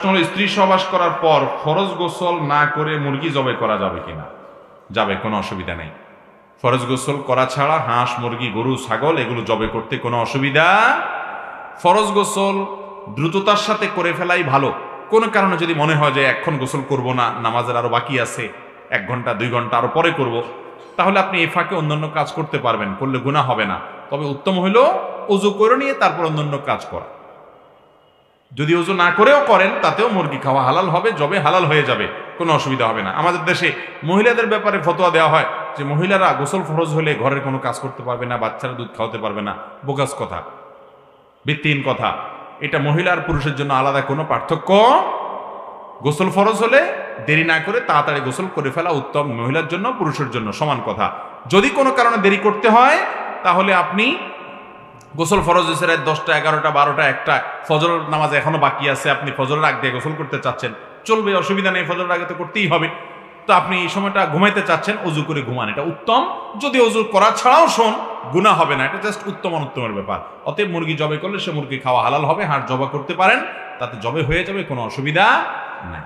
স্ত্রী সহবাস করার পর ফরজ গোসল না করে মুরগি জবাই করা যাবে কিনা? যাবে, কোনো অসুবিধা নেই। ফরজ গোসল করা ছাড়া হাঁস, মুরগি, গরু, ছাগল এগুলো জবাই করতে কোনো অসুবিধা। ফরজ গোসল দ্রুততার সাথে করে ফেলাই ভালো। কোনো কারণে যদি মনে হয় যে এখন গোসল করব না, নামাজের আরো বাকি আছে, 1 ঘন্টা 2 ঘন্টা আরো পরে করব, তাহলে আপনি এই ফাঁকে অন্যান্য কাজ করতে পারবেন, করলে গুনাহ হবে না। তবে উত্তম হলো ওযু করে নিয়ে তারপর অন্যান্য কাজ করা। যদি ওযু না করেও করেন তাতেও মুরগি খাওয়া হালাল হবে, জবে হালাল হয়ে যাবে, কোনো অসুবিধা হবে না। আমাদের দেশে মহিলাদের ব্যাপারে ফতোয়া দেওয়া হয় যে মহিলারা গোসল ফরজ হলে ঘরের কোনো কাজ করতে পারবে না, বাচ্চারা দুধ খাওয়াতে পারবে না। বোগাস কথা, ভিত্তিহীন কথা। এটা মহিলা আর পুরুষের জন্য আলাদা কোনো পার্থক্য। গোসল ফরজ হলে দেরি না করে তাড়াতাড়ি গোসল করে ফেলা উত্তম, মহিলার জন্য পুরুষের জন্য সমান কথা। যদি কোনো কারণে দেরি করতে হয় তাহলে আপনি গোসল ফরজ হয়েছে রাত 10টা, 11টা, 12টা, 1টা, ফজর নামাজ এখনো বাকি আছে, আপনি ফজরের আগ দিয়ে গোসল করতে চাচ্ছেন, চলবে, অসুবিধা নেই, ফজরের আগে তো করতেই হবে। তো আপনি এই সময়টা ঘুমাইতে চাচ্ছেন, ওযু করে ঘুমান, এটা উত্তম। যদি ওযু করা ছাড়াও গুনাহ হবে না, এটা জাস্ট উত্তম অনুত্তমের ব্যাপার। অতএব মুরগি জবাই করলে সে মুরগি খাওয়া হালাল হবে, হাড় জবাই করতে পারেন, তাতে জবাই হয়ে যাবে, কোনো অসুবিধা নাই।